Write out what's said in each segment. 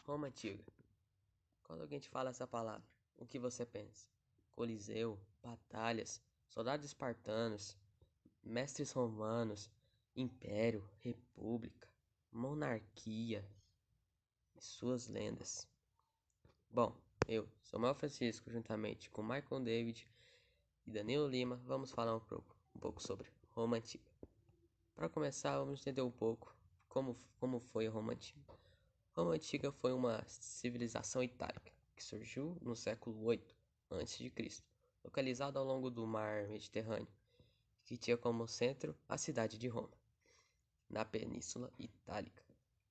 Roma Antiga. Quando alguém te fala essa palavra, o que você pensa? Coliseu, batalhas, soldados espartanos, mestres romanos, império, república, monarquia e suas lendas. Bom, eu, Samuel Francisco, juntamente com Michael David e Danilo Lima, vamos falar um pouco sobre Roma Antiga. Para começar, vamos entender um pouco como foi a Roma Antiga. Roma Antiga foi uma civilização itálica que surgiu no século 8 a.C., localizada ao longo do mar Mediterrâneo, que tinha como centro a cidade de Roma, na Península Itálica.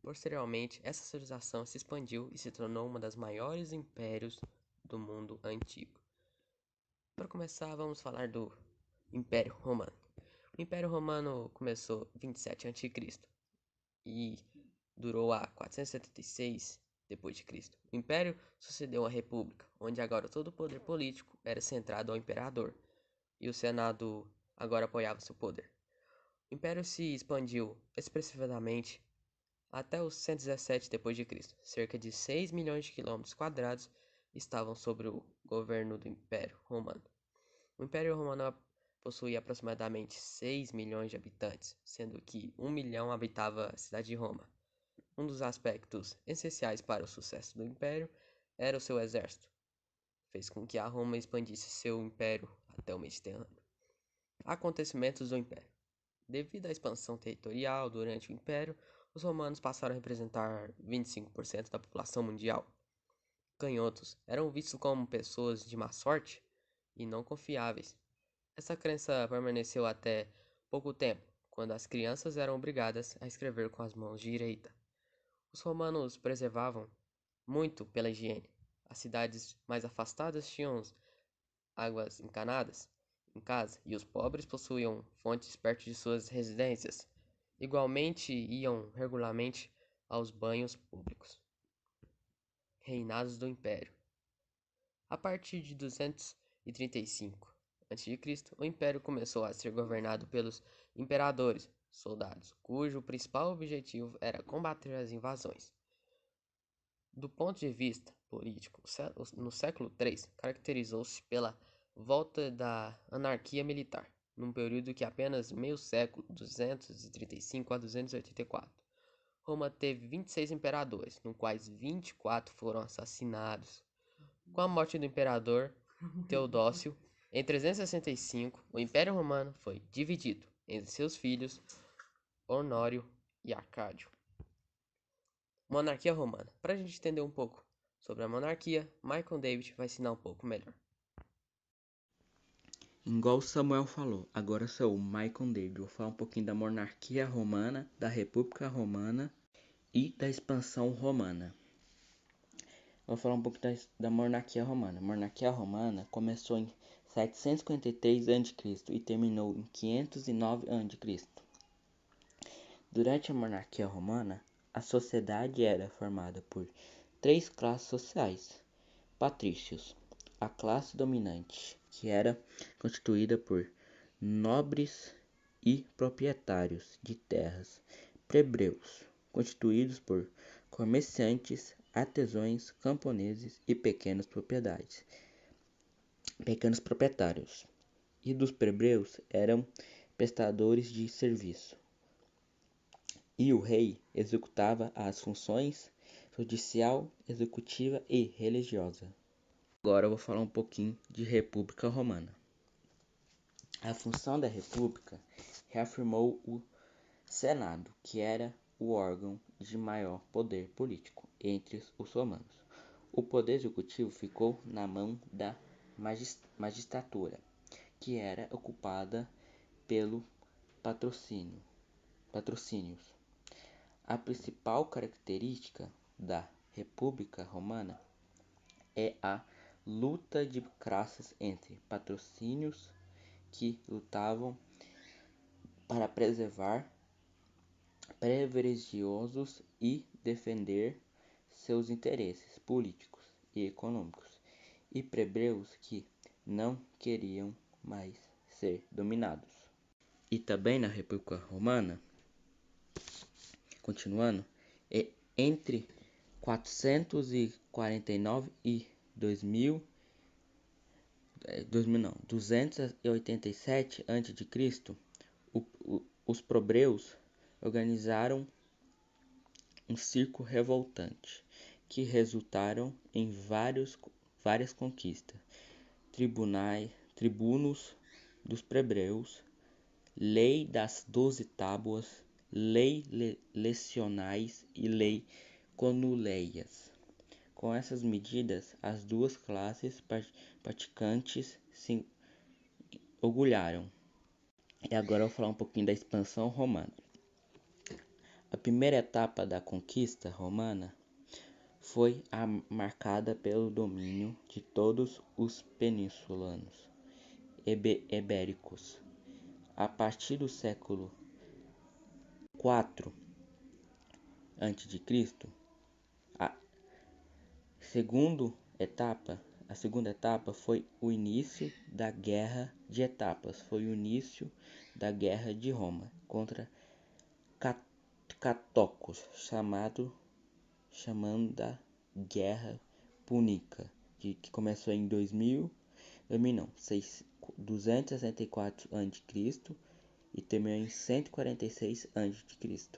Posteriormente, essa civilização se expandiu e se tornou um dos maiores impérios do mundo antigo. Para começar, vamos falar do Império Romano. O Império Romano começou em 27 a.C. e durou a 476 depois de Cristo. O Império sucedeu a República, onde agora todo o poder político era centrado ao imperador, e o Senado agora apoiava seu poder. O Império se expandiu expressivamente até os 117 depois de Cristo. Cerca de 6 milhões de quilômetros quadrados estavam sob o governo do Império Romano. O Império Romano possuía aproximadamente 6 milhões de habitantes, sendo que 1 milhão habitava a cidade de Roma. Um dos aspectos essenciais para o sucesso do Império era o seu exército. Fez com que a Roma expandisse seu império até o Mediterrâneo. Acontecimentos do Império. Devido à expansão territorial durante o Império, os romanos passaram a representar 25% da população mundial. Canhotos eram vistos como pessoas de má sorte e não confiáveis. Essa crença permaneceu até pouco tempo, quando as crianças eram obrigadas a escrever com as mãos direitas. Os romanos preservavam muito pela higiene. As cidades mais afastadas tinham águas encanadas em casa e os pobres possuíam fontes perto de suas residências. Igualmente iam regularmente aos banhos públicos. Reinados do Império. A partir de 235 a.C., o Império começou a ser governado pelos imperadores, soldados, cujo principal objetivo era combater as invasões. Do ponto de vista político, no século III, caracterizou-se pela volta da anarquia militar, num período que apenas meio século, 235 a 284. Roma teve 26 imperadores, no quais 24 foram assassinados. Com a morte do imperador Teodócio, em 365, o Império Romano foi dividido entre seus filhos Honório e Arcádio. Monarquia Romana. Para a gente entender um pouco sobre a monarquia, Michael David vai ensinar um pouco melhor. Igual o Samuel falou, agora sou o Michael David. Vou falar um pouquinho da monarquia romana, da República Romana e da expansão romana. Vou falar um pouco da monarquia romana. A monarquia romana começou em 753 a.C. e terminou em 509 a.C. Durante a monarquia romana, a sociedade era formada por três classes sociais: patrícios, a classe dominante, que era constituída por nobres e proprietários de terras; plebeus, constituídos por comerciantes, artesãos, camponeses e pequenos proprietários; e dos plebeus eram prestadores de serviço, e o rei executava as funções judicial, executiva e religiosa. Agora eu vou falar um pouquinho de República Romana. A função da República reafirmou o Senado, que era o órgão de maior poder político entre os romanos. O poder executivo ficou na mão da magistratura, que era ocupada pelo patrocínios. A principal característica da República Romana é a luta de classes entre patrocínios, que lutavam para preservar privilégios e defender seus interesses políticos e econômicos, e plebeus que não queriam mais ser dominados. E também na República Romana, continuando, entre 449 e 2000 não, 287 a.C., os probreus organizaram um circo revoltante que resultaram em várias conquistas, tribunos dos plebeios, lei das 12 tábuas, lei lecionais e lei conuleias. Com essas medidas, as duas classes praticantes se orgulharam. E agora eu vou falar um pouquinho da expansão romana. A primeira etapa da conquista romana foi marcada pelo domínio de todos os peninsulanos ibéricos. A partir do século IV a.C., a segunda etapa foi o início da Guerra de Etapas, foi o início da Guerra de Roma contra Catocos, chamando da Guerra Púnica, que começou em 264 a.C. e terminou em 146 a.C.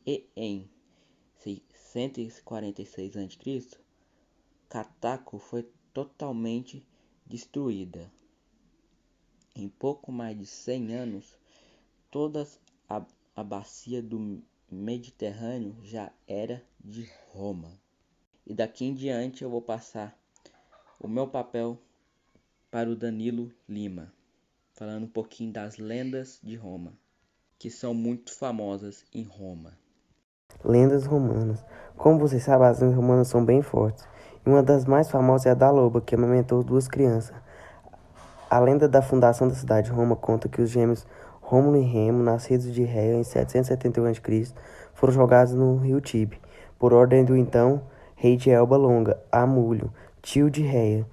E em 646 a.C., Cartago foi totalmente destruída. Em pouco mais de 100 anos, toda a bacia do Mediterrâneo já era de Roma. E daqui em diante eu vou passar o meu papel para o Danilo Lima, falando um pouquinho das lendas de Roma, que são muito famosas em Roma. Lendas romanas. Como você sabe, as lendas romanas são bem fortes. E uma das mais famosas é a da loba, que amamentou duas crianças. A lenda da fundação da cidade de Roma conta que os gêmeos Rômulo e Remo, nascidos de Réia em 771 a.C., foram jogados no rio Tibe, por ordem do então rei de Elba Longa, Amulho, tio de Réia,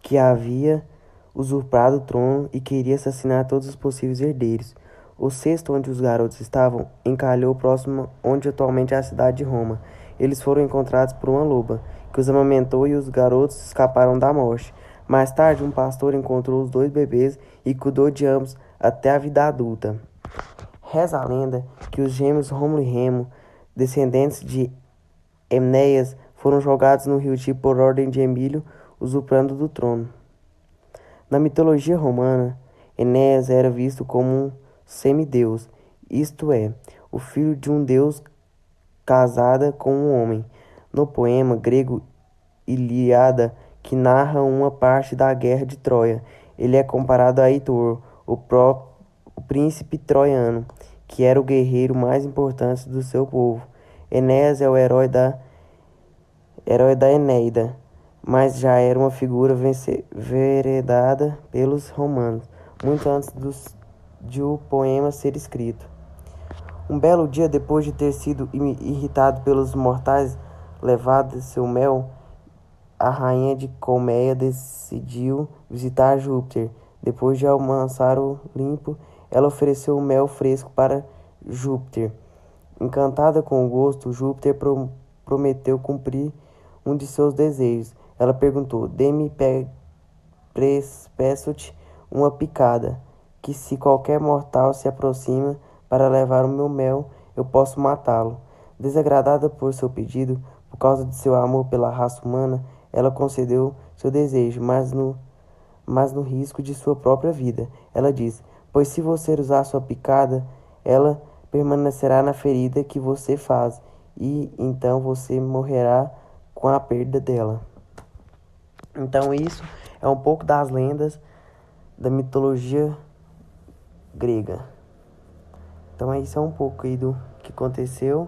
que havia usurpado o trono e queria assassinar todos os possíveis herdeiros. O cesto onde os garotos estavam encalhou próximo onde atualmente é a cidade de Roma. Eles foram encontrados por uma loba, que os amamentou e os garotos escaparam da morte. Mais tarde, um pastor encontrou os dois bebês e cuidou de ambos até a vida adulta. Reza a lenda que os gêmeos Rômulo e Remo, descendentes de Enéas, foram jogados no rio Tiber por ordem de Emílio, usurpando do trono. Na mitologia romana, Enéas era visto como um semideus, isto é, o filho de um deus casada com um homem. No poema grego Ilíada, que narra uma parte da guerra de Troia, ele é comparado a Heitor, o príncipe troiano, que era o guerreiro mais importante do seu povo. Enéas é o herói da Eneida, mas já era uma figura veneradada pelos romanos, muito antes de o poema ser escrito. Um belo dia, depois de ter sido irritado pelos mortais levado seu mel, a rainha de Colmeia decidiu visitar Júpiter. Depois de almoçar o Olimpo, ela ofereceu o mel fresco para Júpiter. Encantada com o gosto, Júpiter prometeu cumprir um de seus desejos. Ela perguntou: "Dê-me, peço-te uma picada, que se qualquer mortal se aproxima para levar o meu mel, eu posso matá-lo." Desagradada por seu pedido, por causa de seu amor pela raça humana, ela concedeu seu desejo, mas no risco de sua própria vida. Ela disse: "Pois se você usar sua picada, ela permanecerá na ferida que você faz, e então você morrerá com a perda dela." Então isso é um pouco das lendas da mitologia grega. Então isso é um pouco aí do que aconteceu